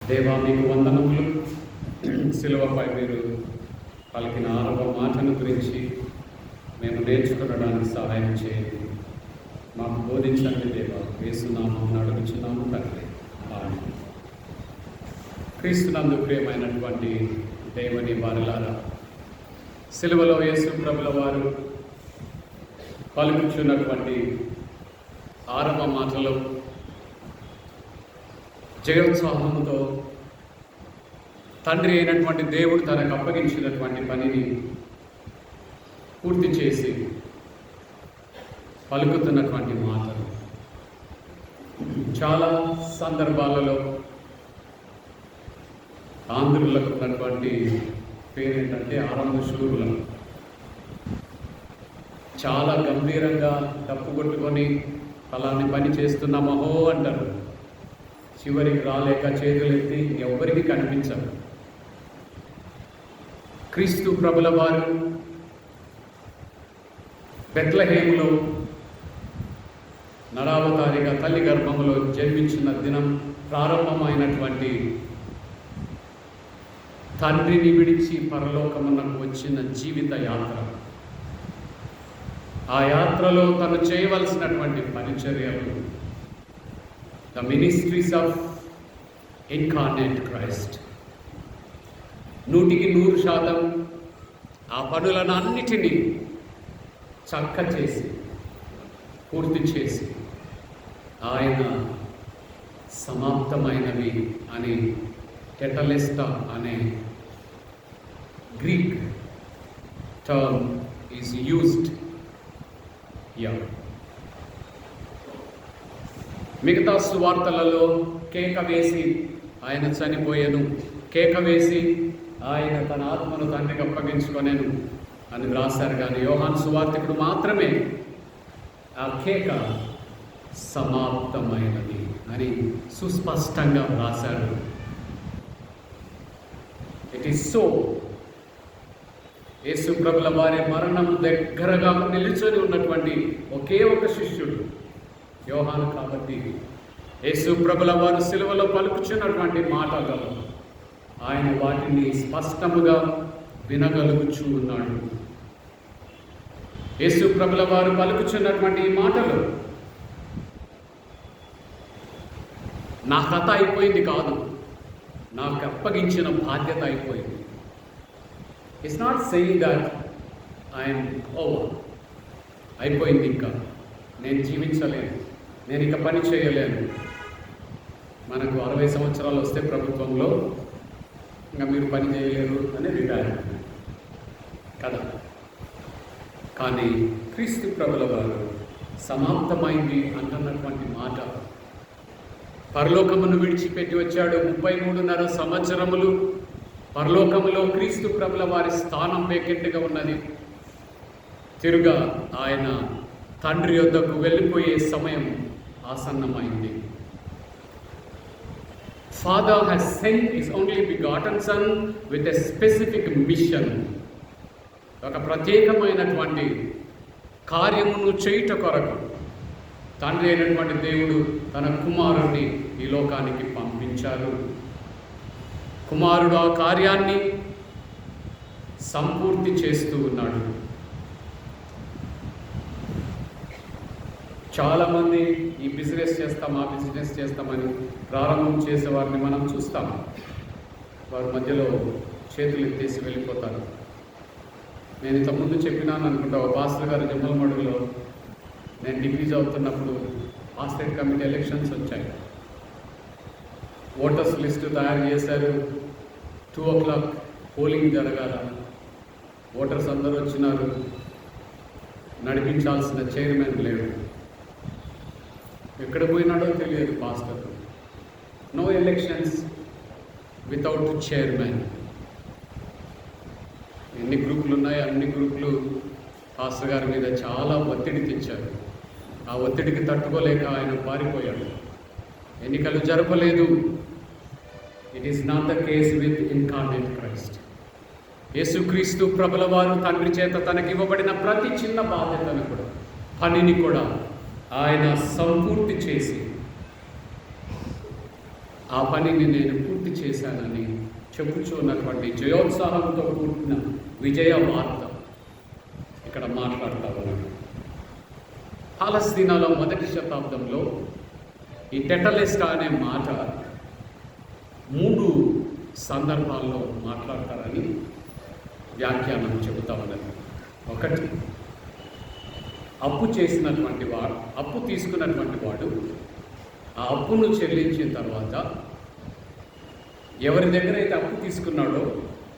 దేవా మీకు వందనములు. సిలువపై మీరు పలికిన 6వ మాటను గురించి మేము నేర్చుకోవడానికి సహాయం చేయండి. మాకు బోధించండి దేవా. యేసునామమున అడుగుచున్నాము తండ్రి, ఆమేన్. క్రీస్తునందు ప్రియమైనటువంటి దేవుని వారలారా, సిలువలో యేసు ప్రభుల వారు పలుకుచున్నటువంటి 6వ మాటలో జయోత్సాహంతో తండ్రి అయినటువంటి దేవుడు తనకు అప్పగించినటువంటి పనిని పూర్తి చేసి పలుకుతున్నటువంటి మాటలు. చాలా సందర్భాలలో ఆంధ్రులకు ఉన్నటువంటి పేరేంటంటే ఆరంభశూరులు. చాలా గంభీరంగా డప్పు కొట్టుకొని ఫలాన్ని పని చేస్తున్నామహో అంటారు. చివరికి రాలేక చేతులెత్తి ఎవరికి కనిపించరు. క్రీస్తు ప్రభుల వారు బెత్లెహేములో నరావతారిగా తల్లి గర్భములో జన్మించిన దినం ప్రారంభమైనటువంటి తండ్రిని విడిచి పరలోకమునకు వచ్చిన జీవిత యాత్ర. ఆ యాత్రలో తను చేయవలసినటువంటి పరిచర్యలు, the ministries of incarnate Christ, 100% ఆ పనులను అన్నిటినీ చక్క చేసి పూర్తి చేసి ఆయన సమాప్తమైనవి అని టెటలెస్టా అనే Greek term is used here. మిగతా సువార్తలలో కేక వేసి ఆయన చనిపోయాను, కేక వేసి ఆయన తన ఆత్మను తండ్రికి అప్పగించుకొనేను అని వ్రాశారు. కానీ యోహాను సువార్తికుడు మాత్రమే ఆ కేక సమాప్తమైనది అని సుస్పష్టంగా వ్రాశాడు. It is so. యేసు ప్రభుల వారి మరణం దగ్గరగా నిలుచొని ఉన్నటువంటి ఒకే ఒక శిష్యుడు యోహాను. కాబట్టి యేసు ప్రభుల వారు సిలువలో పలుకుచున్నటువంటి మాటలలో ఆయన వాటిని స్పష్టముగా వినగలుగుచూ ఉన్నాడు. యేసు ప్రభుల వారు పలుకుచున్నటువంటి ఈ మాటలు నా కథ అయిపోయింది కాదు, నాకు అప్పగించిన బాధ్యత అయిపోయింది. It's not saying that I'm over, అయిపోయింది, ఇంకా నేను జీవించలేను, నేను ఇక పని చేయలేను. మనకు 60 సంవత్సరాలు వస్తే ప్రభుత్వంలో ఇంకా మీరు పని చేయలేరు అని రిటైర్మెంట్ కదా. కానీ క్రీస్తు ప్రభుల వారు సమాప్తమైంది అంటున్నటువంటి మాట, పరలోకమును విడిచిపెట్టి వచ్చాడు. 33.5 సంవత్సరములు పరలోకములో క్రీస్తు ప్రభుల వారి స్థానం వేకెంట్గా ఉన్నది. తిరుగా ఆయన తండ్రి యొద్దకు వెళ్ళిపోయే సమయం ఆసన్నమైంది. Father has sent his only begotten Son with a specific mission. ఒక ప్రత్యేకమైనటువంటి కార్యమును చేయుట కొరకు తండ్రి అయినటువంటి దేవుడు తన కుమారుడిని ఈ లోకానికి పంపించారు. కుమారుడు ఆ కార్యాన్ని సంపూర్తి చేస్తూ ఉన్నాడు. చాలామంది ఈ బిజినెస్ చేస్తాం, ఆ బిజినెస్ చేస్తామని ప్రారంభం చేసే వారిని మనం చూస్తాం. వారి మధ్యలో చేతులు ఎత్తేసి వెళ్ళిపోతారు. నేను ఇంతకుముందు చెప్పినాను అనుకుంటా, ఒక పాస్టర్ గారు జమ్మలమడుగులో నేను డిగ్రీ చదువుతున్నప్పుడు పాస్టరేట్ కమిటీ ఎలక్షన్స్ వచ్చాయి. ఓటర్స్ లిస్టు తయారు చేశారు. 2 o'clock పోలింగ్ జరగాల. ఓటర్స్ అందరూ వచ్చినారు. నడిపించాల్సిన చైర్మన్ లేడు. ఎక్కడ పోయినాడో తెలియదు pastor. No elections without chairman. ఎన్ని గ్రూపులు ఉన్నాయో అన్ని గ్రూపులు పాస్టర్ గారి మీద చాలా ఒత్తిడి తెచ్చారు. ఆ ఒత్తిడికి తట్టుకోలేక ఆయన పారిపోయాడు. ఎన్నికలు జరపలేదు. It is not the case with incarnate Christ. యేసుక్రీస్తు ప్రభుల వారు తండ్రి చేత తనకి ఇవ్వబడిన ప్రతి చిన్న బాధ్యతను కూడా, పనిని కూడా ఆయన సంపూర్తి చేసి, ఆ పనిని నేను పూర్తి పూర్తి చేశానని చెప్పుచున్నటువంటి జయోత్సాహంతో కూడిన విజయ వార్త ఇక్కడ మాట్లాడుతూ ఉన్నాడు. పాలస్తీనాలో మొదటి శతాబ్దంలో ఈ టెటలెస్టా అనే మాట 3 సందర్భాల్లో మాట్లాడతారని వ్యాఖ్యానం చెబుతా ఉన్నది. 1, అప్పు చేసినటువంటి వాడు, అప్పు తీసుకున్నటువంటి వాడు ఆ అప్పును చెల్లించిన తర్వాత ఎవరి దగ్గర అయితే అప్పు తీసుకున్నాడో,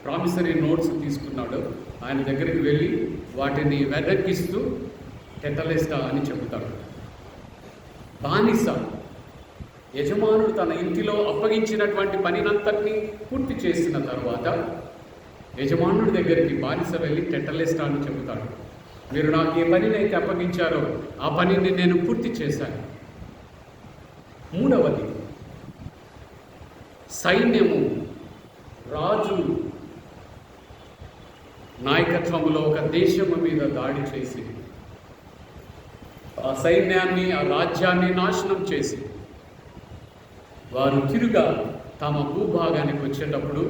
ప్రామిసరీ నోట్స్ తీసుకున్నాడో ఆయన దగ్గరికి వెళ్ళి వాటిని వెనక్కిస్తూ టెటలెస్టా అని చెబుతాడు. బానిస యజమానుడు తన ఇంటిలో అప్పగించినటువంటి పనినంతటినీ పూర్తి చేసిన తర్వాత యజమానుడి దగ్గరికి బానిస వెళ్ళి టెటలెస్టా అని చెబుతాడు. మీరు నాకు ఏ పనినైతే అప్పగించారో ఆ పనిని నేను పూర్తి చేశాను. 3వది, సైన్యము, రాజు నాయకత్వంలో ఒక దేశము మీద దాడి చేసి ఆ సైన్యాన్ని, ఆ రాజ్యాన్ని నాశనం చేసి వారు తిరుగా తమ భూభాగానికి వచ్చేటప్పుడు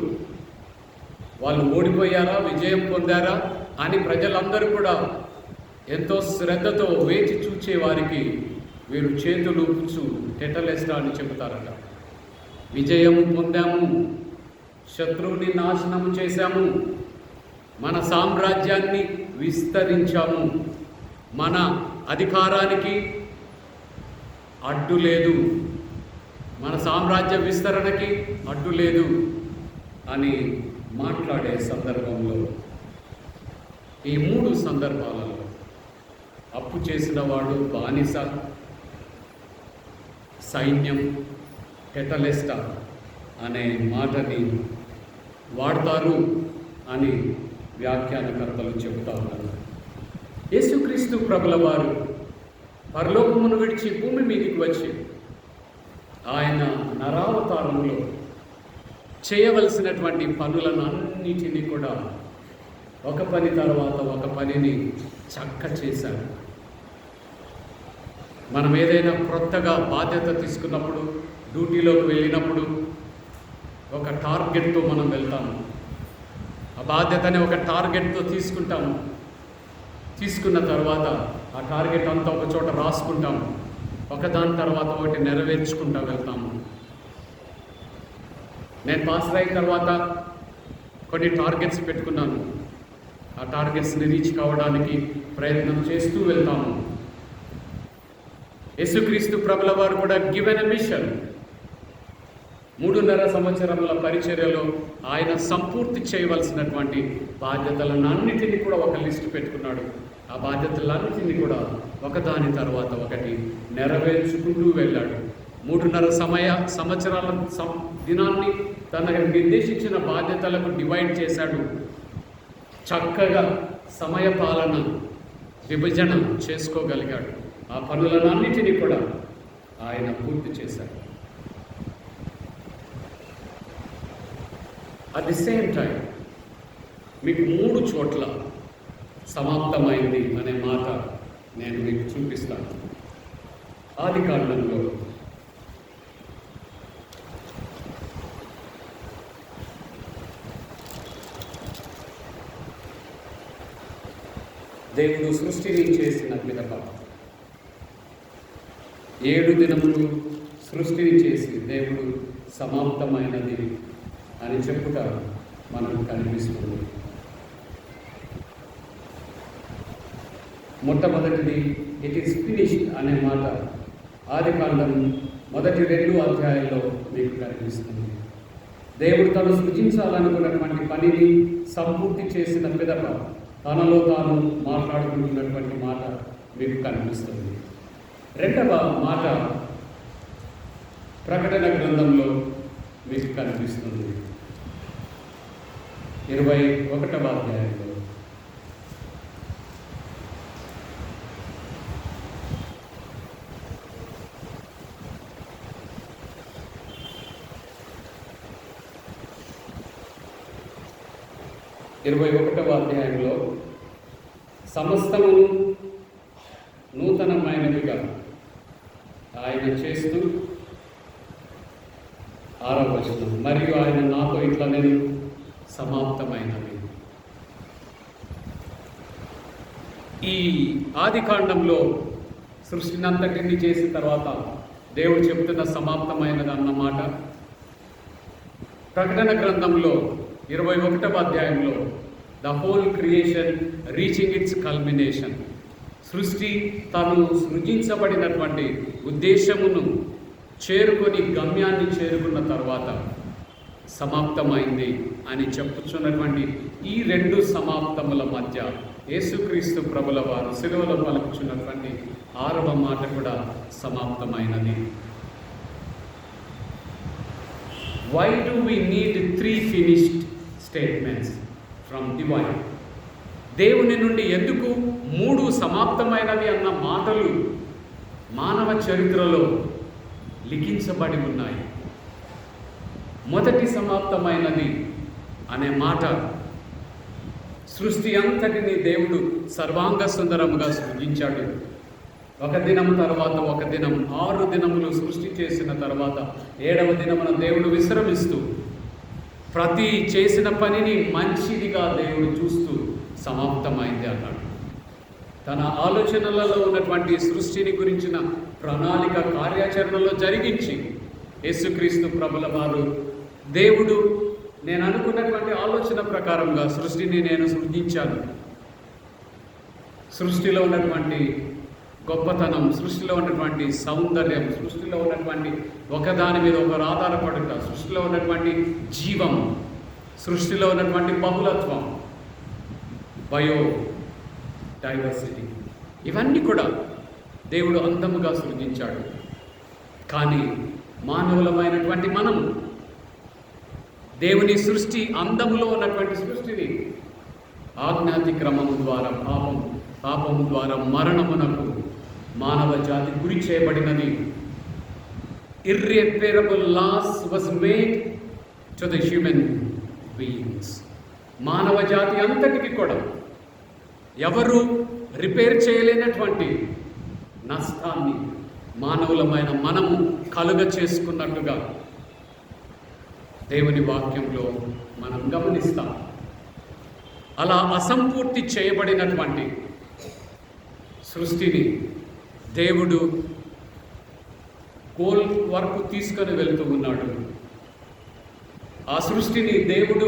వాళ్ళు ఓడిపోయారా, విజయం పొందారా అని ప్రజలందరూ కూడా ఎంతో శ్రద్ధతో వేచి చూచే వారికి వీరు చేతులు ఊపుచు టెటలెస్టా అని చెబుతారట. విజయం పొందాము, శత్రువుని నాశనము చేశాము, మన సామ్రాజ్యాన్ని విస్తరించాము, మన అధికారానికి అడ్డు లేదు, మన సామ్రాజ్య విస్తరణకి అడ్డు లేదు అని మాట్లాడే సందర్భంలో ఈ 3 సందర్భాలలో అప్పు చేసిన వాడు, బానిస, సైన్యం, టెటలెస్టా అనే మాటని వాడతారు అని వ్యాఖ్యానకర్తలు చెబుతా ఉన్నారు. యేసుక్రీస్తు ప్రభుల వారు పరలోకమును విడిచి భూమి మీదకి వచ్చి ఆయన నరావతారంలో చేయవలసినటువంటి పనులను అన్నిటినీ కూడా ఒక పని తర్వాత ఒక పనిని చక్క చేశారు. మనం ఏదైనా క్రొత్తగా బాధ్యత తీసుకున్నప్పుడు, డ్యూటీలోకి వెళ్ళినప్పుడు ఒక టార్గెట్తో మనం వెళ్తాము. ఆ బాధ్యతని ఒక టార్గెట్తో తీసుకుంటాము. తీసుకున్న తర్వాత ఆ టార్గెట్ అంతా ఒక చోట రాసుకుంటాము. ఒకదాని తర్వాత ఒకటి నెరవేర్చుకుంటూ వెళ్తాము. నేను పాస్ అయిన తర్వాత కొన్ని టార్గెట్స్ పెట్టుకున్నాను. ఆ టార్గెట్స్ని రీచ్ కావడానికి ప్రయత్నం చేస్తూ వెళ్తాము. యేసుక్రీస్తు ప్రభుల వారు కూడా గివెన్ ఎ మిషన్. 3.5 సంవత్సరముల పరిచర్యలో ఆయన సంపూర్తి చేయవలసినటువంటి బాధ్యతలను అన్నిటినీ కూడా ఒక లిస్టు పెట్టుకున్నాడు. ఆ బాధ్యతలన్నిటినీ కూడా ఒకదాని తర్వాత ఒకటి నెరవేర్చుకుంటూ వెళ్ళాడు. 3.5 సంవత్సరాల దినాన్ని తనకు నిర్దేశించిన బాధ్యతలకు డివైడ్ చేశాడు. చక్కగా సమయ పాలన, విభజన చేసుకోగలిగాడు. ఆ పనులన్నిటినీ కూడా ఆయన పూర్తి చేశాడు. అట్ ది సేమ్ టైం మీకు 3 చోట్ల సమాప్తమైంది అనే మాట నేను మీకు చూపిస్తాను. ఆదికాండంలో దేవుడు సృష్టిని చేసిన పిదప 7 దినములు సృష్టిని చేసి దేవుడు సమాప్తమైనది అని చెప్పుట మనకు కనిపిస్తుంది. మొట్టమొదటిది ఇట్ ఈస్ ఫినిష్డ్ అనే మాట ఆదికాండం మొదటి 2 అధ్యాయాల్లో మీకు కనిపిస్తుంది. దేవుడు తను సృజించాలనుకున్నటువంటి పనిని సంపూర్తి చేసిన పిదప తనలో తాను మాట్లాడుకుంటున్నటువంటి మాట మీకు కనిపిస్తుంది. 2వ మాట ప్రకటన గ్రంథంలో మీకు కనిపిస్తుంది. 21వ అధ్యాయంలో సమస్తమును నూతనమైనవిగా ఆయన చేస్తూ 6వ వచనం మరియు ఆయన నాతో ఇట్లా నేను సమాప్తమైనది. ఈ ఆది కాండంలో సృష్టినంతటిని చేసిన తర్వాత దేవుడు చెప్తున్న సమాప్తమైనది అన్నమాట ప్రకటన గ్రంథంలో 21వ అధ్యాయంలో the whole creation reaching it's culmination, సృష్టి తను సృజించబడినటువంటి ఉద్దేశమును చేరుకొని గమ్యాన్ని చేరుకున్న తర్వాత సమాప్తమైంది అని చెప్పుచున్నటువంటి ఈ రెండు సమాప్తముల మధ్య యేసుక్రీస్తు ప్రభుల వారు శిలువలో పలుకుచున్నటువంటి 6వ మాట కూడా సమాప్తమైనది. Why do we need 3 finished statements from divine? దేవుని నుండి ఎందుకు 3 సమాప్తమైనవి అన్న మాటలు మానవ చరిత్రలో లిఖించబడి ఉన్నాయి? మొదటి సమాప్తమైనది అనే మాట సృష్టి అంతటిని దేవుడు సర్వాంగ సుందరముగా సృజించాడు. ఒక దినం తర్వాత ఒక దినం 6 దినములు సృష్టి చేసిన తర్వాత 7వ దినమున దేవుడు విశ్రమిస్తూ ప్రతి చేసిన పనిని మంచిదిగా దేవుడు చూస్తూ సమాప్తమైంది అన్నాడు. తన ఆలోచనలలో ఉన్నటువంటి సృష్టిని గురించిన ప్రణాళిక కార్యాచరణలో జరిగించి యేసుక్రీస్తు ప్రభుల వారు దేవుడు నేను అనుకున్నటువంటి ఆలోచన ప్రకారంగా సృష్టిని నేను సృజించాను. సృష్టిలో ఉన్నటువంటి గొప్పతనం, సృష్టిలో ఉన్నటువంటి సౌందర్యం, సృష్టిలో ఉన్నటువంటి ఒకదాని మీద ఒకరు ఆధారపడుట, సృష్టిలో ఉన్నటువంటి జీవం, సృష్టిలో ఉన్నటువంటి బహుళత్వం, బయో డైవర్సిటీ, ఇవన్నీ కూడా దేవుడు అందముగా సృజించాడు. కానీ మానవులమైనటువంటి మనం దేవుని సృష్టి అందములో ఉన్నటువంటి సృష్టిని ఆజ్ఞాతిక్రమము ద్వారా పాపము ద్వారా మరణమునకు మానవ జాతి గురి చేయబడినది. Irreparable loss was made to the human beings. మానవ జాతి అంతటికి కూడా ఎవరు రిపేర్ చేయలేనటువంటి నష్టాన్ని మానవులమైన మనము కలుగ చేసుకున్నట్టుగా దేవుని వాక్యంలో మనం గమనిస్తాం. అలా అసంపూర్తి చేయబడినటువంటి సృష్టిని దేవుడు గోల్ వరకు తీసుకొని వెళ్తూ ఉన్నాడు. ఆ సృష్టిని దేవుడు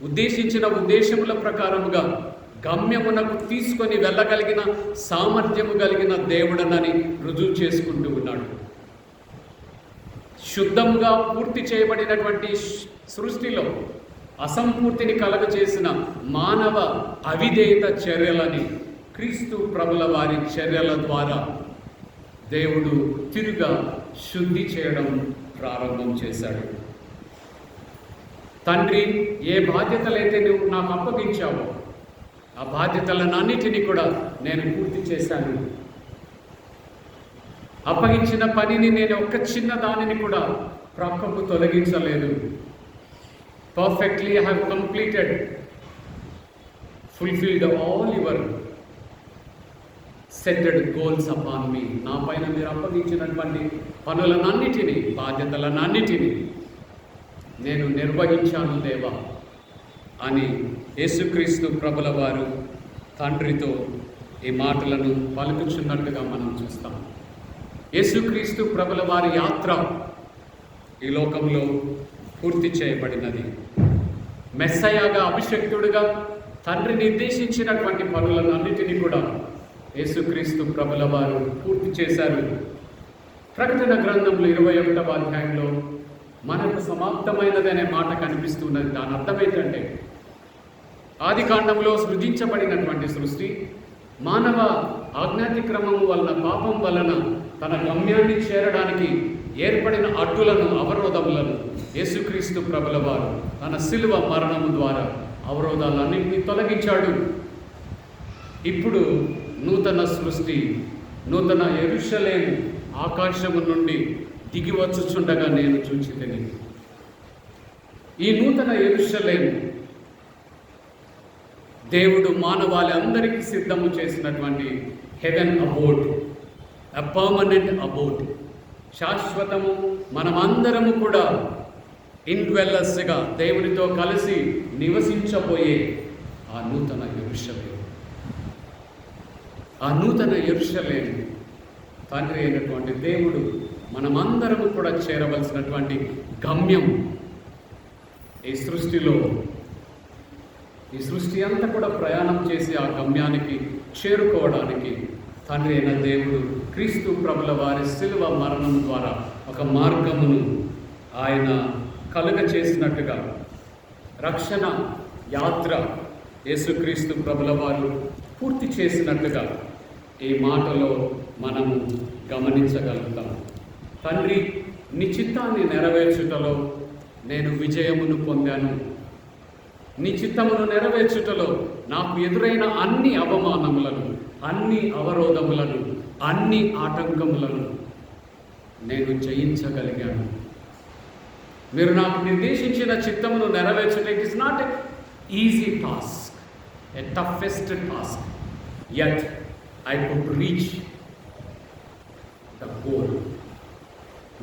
ఉద్దేశించిన ఉద్దేశముల ప్రకారముగా గమ్యమునకు తీసుకొని వెళ్ళగలిగిన సామర్థ్యము కలిగిన దేవుడనని రుజువు చేసుకుంటూ ఉన్నాడు. శుద్ధంగా పూర్తి చేయబడినటువంటి సృష్టిలో అసంపూర్తిని కలగచేసిన మానవ అవిధేయత చర్యలని క్రీస్తు ప్రభుల వారి చర్యల ద్వారా దేవుడు తిరుగా శుద్ధి చేయడం ప్రారంభం చేశాడు. తండ్రి, ఏ బాధ్యతలైతే నువ్వు నాకు అప్పగించావో ఆ బాధ్యతలన్నిటినీ కూడా నేను పూర్తి చేశాను. అప్పగించిన పనిని నేను ఒక్క చిన్న దానిని కూడా ప్రక్కకు తొలగించలేదు. Perfectly I have completed, fulfilled all your setted goals upon me. నా పైన మీరు అప్పగించినటువంటి పనులనన్నిటినీ, బాధ్యతలనన్నిటినీ నేను నిర్వహించాను దేవా అని యేసుక్రీస్తు ప్రభుల వారు తండ్రితో ఈ మాటలను పలుకుచున్నట్టుగా మనం చూస్తాం. యేసుక్రీస్తు ప్రభుల వారి యాత్ర ఈ లోకంలో పూర్తి చేయబడినది. మెస్సయాగా అభిషక్తుడుగా తండ్రి నిర్దేశించినటువంటి పనులన్నిటినీ కూడా యేసుక్రీస్తు ప్రభుల వారు పూర్తి చేశారు. ప్రకటన గ్రంథంలో 21వ అధ్యాయంలో మనకు సమాప్తమైనది అనే మాట కనిపిస్తున్నది. దాని అర్థం ఏంటంటే ఆది కాండంలో సృజించబడినటువంటి సృష్టి మానవ ఆజ్ఞాతిక్రమం వలన, పాపం వలన తన గమ్యాన్ని చేరడానికి ఏర్పడిన అడ్డులను, అవరోధములను యేసుక్రీస్తు ప్రభుల వారు తన శిలువ మరణము ద్వారా అవరోధాలన్నింటినీ తొలగించాడు. ఇప్పుడు నూతన సృష్టి, నూతన యెరూషలేము ఆకాశము నుండి దిగి వచ్చుచుండగా నేను చూచితిని. ఈ నూతన యెరూషలేము దేవుడు మానవాళి అందరికీ సిద్ధము చేసినటువంటి హెవెన్ అబోర్డ్, ఎ పర్మనెంట్ అబోర్డ్, శాశ్వతము. మనమందరము కూడా ఇండ్వెల్లర్స్గా దేవునితో కలిసి నివసించబోయే ఆ నూతన యెరూషలేము, ఆ నూతన యెరూషలేము తండ్రి అయినటువంటి దేవుడు మనమందరము కూడా చేరవలసినటువంటి గమ్యం. ఈ సృష్టిలో ఈ సృష్టి అంతా కూడా ప్రయాణం చేసి ఆ గమ్యానికి చేరుకోవడానికి తండ్రి అయిన దేవుడు క్రీస్తు ప్రభుల వారి శిలువ మరణం ద్వారా ఒక మార్గమును ఆయన కలుగ చేసినట్టుగా రక్షణ యాత్ర యేసుక్రీస్తు ప్రభుల వారు పూర్తి చేసినట్టుగా ఈ మాటలో మనము గమనించగలుగుతాం. తండ్రి, నీ చిత్తాన్ని నెరవేర్చుటలో నేను విజయమును పొందాను. నీ చిత్తమును నెరవేర్చుటలో నాకు ఎదురైన అన్ని అవమానములను, అన్ని అవరోధములను, అన్ని ఆటంకములను నేను జయించగలిగాను. మీరు నాకు నిర్దేశించిన చిత్తమును నెరవేర్చుట it is not a easy task, a toughest task, yet I could reach the goal.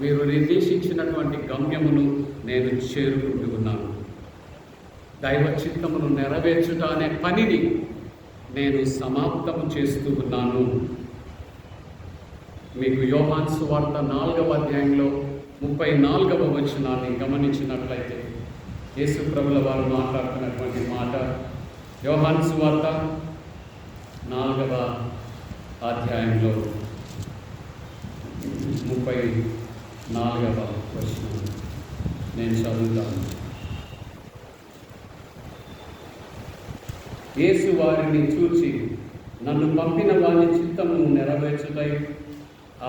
మీరు నిర్దేశించినటువంటి గమ్యమును నేను చేరుకుంటూ ఉన్నాను. దైవ చిత్తమును నెరవేర్చుట అనే పనిని నేను సమాప్తము చేస్తూ ఉన్నాను. మీకు యోహాను సువార్త 4వ అధ్యాయంలో 34వ వచనాన్ని గమనించినట్లయితే యేసు ప్రభుల వారు మాట్లాడుతున్నటువంటి మాట, యోహాను సువార్త 4వ అధ్యాయంలో 34వ వచనం నేను చదువుతాను. యేసు వారిని చూచి, నన్ను పంపిన వారి చిత్తమును నెరవేర్చుటై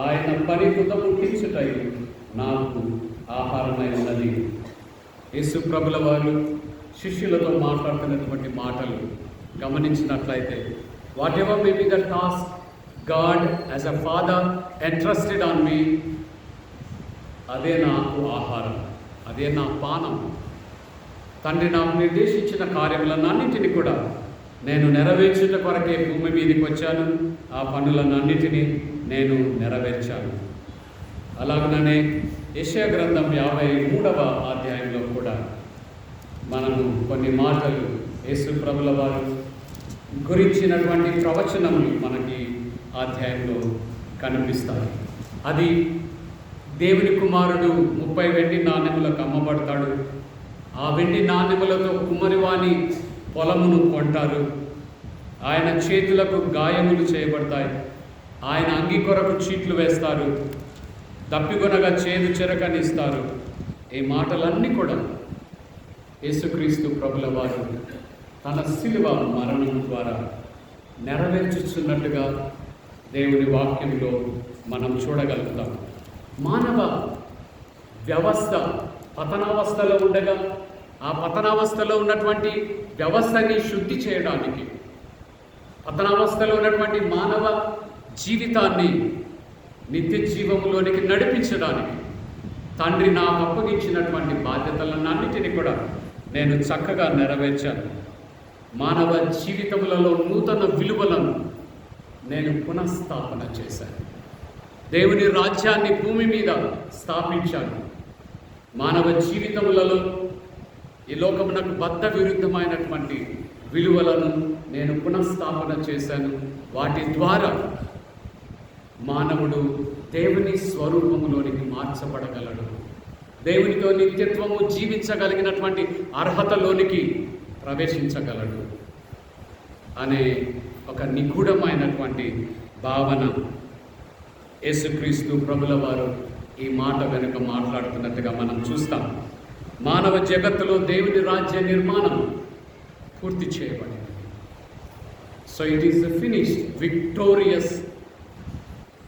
ఆయన పని తుదముట్టించుటై నాకు ఆహారమై ఉన్నది. యేసు ప్రభుల వారు శిష్యులతో మాట్లాడుతున్నటువంటి మాటలు గమనించినట్లయితే, whatever may be the task God as a father entrusted on me, అదే నాకు ఆహారం, అదే నా పానం. తండ్రి నాకు నిర్దేశించిన కార్యములన్నింటినీ కూడా నేను నెరవేర్చుట కొరకే భూమి మీదకి వచ్చాను. ఆ పనులన్నింటినీ నేను నెరవేర్చాను. అలాగనే యెషయా గ్రంథం 53వ అధ్యాయంలో కూడా మనము కొన్ని మాటలు యేసు ప్రభుల వారు గురించినటువంటి ప్రవచనములు మనకి అధ్యాయంలో కనిపిస్తాయి. అది దేవుని కుమారుడు 30 వెండి నాణెములకు అమ్మబడతాడు. ఆ వెండి నాణెములతో కుమ్మరివాని పొలమును కొంటారు. ఆయన చేతులకు గాయములు చేయబడతాయి. ఆయన అంగి కొరకు చీట్లు వేస్తారు. దప్పిగొనగా చేదు చెరకనిస్తారు. ఈ మాటలన్నీ కూడా యేసుక్రీస్తు ప్రభుల వారు తన శిలువ మరణం ద్వారా నెరవేర్చుచున్నట్టుగా దేవుని వాక్యంలో మనం చూడగలుగుతాం. మానవ వ్యవస్థ పతనావస్థలో ఉండగా ఆ పతనావస్థలో ఉన్నటువంటి వ్యవస్థని శుద్ధి చేయడానికి, పతనావస్థలో ఉన్నటువంటి మానవ జీవితాన్ని నిత్య జీవములోనికి నడిపించడానికి తండ్రి నాకు అప్పగించినటువంటి బాధ్యతలన్నింటినీ కూడా నేను చక్కగా నెరవేర్చాను. మానవ జీవితములలో నూతన విలువలను నేను పునఃస్థాపన చేశాను. దేవుని రాజ్యాన్ని భూమి మీద స్థాపించాను. మానవ జీవితములలో ఈ లోకమునకు బద్ధ విరుద్ధమైనటువంటి విలువలను నేను పునఃస్థాపన చేశాను. వాటి ద్వారా మానవుడు దేవుని స్వరూపములోనికి మార్చబడగలడు. దేవునితో నిత్యత్వము జీవించగలిగినటువంటి అర్హతలోనికి ప్రవేశించగలడు అనే ఒక నిగూఢమైనటువంటి భావన యేసుక్రీస్తు ప్రభుల వారు ఈ మాట వెనుక మాట్లాడుతున్నట్టుగా మనం చూస్తాం. మానవ జగత్తులో దేవుని రాజ్య నిర్మాణం పూర్తి చేయబడింది. So it is finished, victorious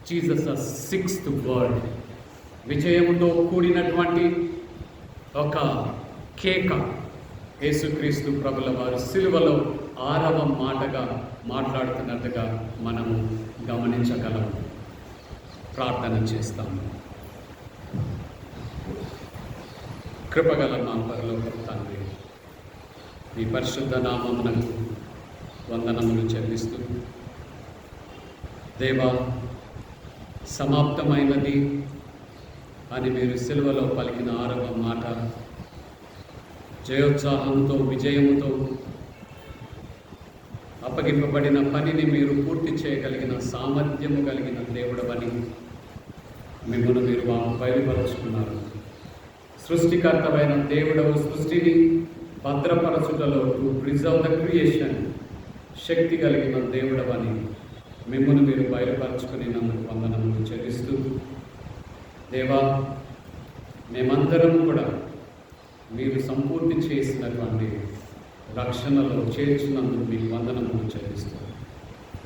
Jesus the 6th word. విజయముతో కూడినటువంటి ఒక కేక యేసుక్రీస్తు ప్రభుల వారు సిలువలో 6వ మాటగా మాట్లాడుతున్నట్టుగా మనము గమనించగలం. ప్రార్థన చేస్తాము. కృపగల మా పరలోకపు తండ్రి, మీ పరిశుద్ధ నామమునకు వందనములు చెల్లిస్తూ, దేవా, సమాప్తమైనది అని మీరు సిలువలో పలికిన 6వ మాట జయోత్సాహంతో, విజయముతో అప్పగింపబడిన పనిని మీరు పూర్తి చేయగలిగిన సామర్థ్యము కలిగిన దేవుడవని మిమ్మల్ని మీరు బయలుపరుచుకున్నారు. సృష్టికర్తమైన దేవుడవు సృష్టిని భద్రపరచుటలో టు ప్రిజర్వ్ ద క్రియేషన్ శక్తి కలిగిన దేవుడవని మిమ్మల్ని మీరు బయలుపరుచుకుని నన్ను వందనములు చెల్లిస్తూ, దేవా, మేమందరం కూడా మీరు సంపూర్తి చేసినటువంటి రక్షణలో చేర్చినందుకు మీకు వందనములు చెల్లిస్తూ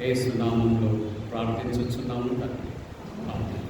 యేసు నామములో ప్రార్థించుచున్నాము తండ్రి. ఆమేన్.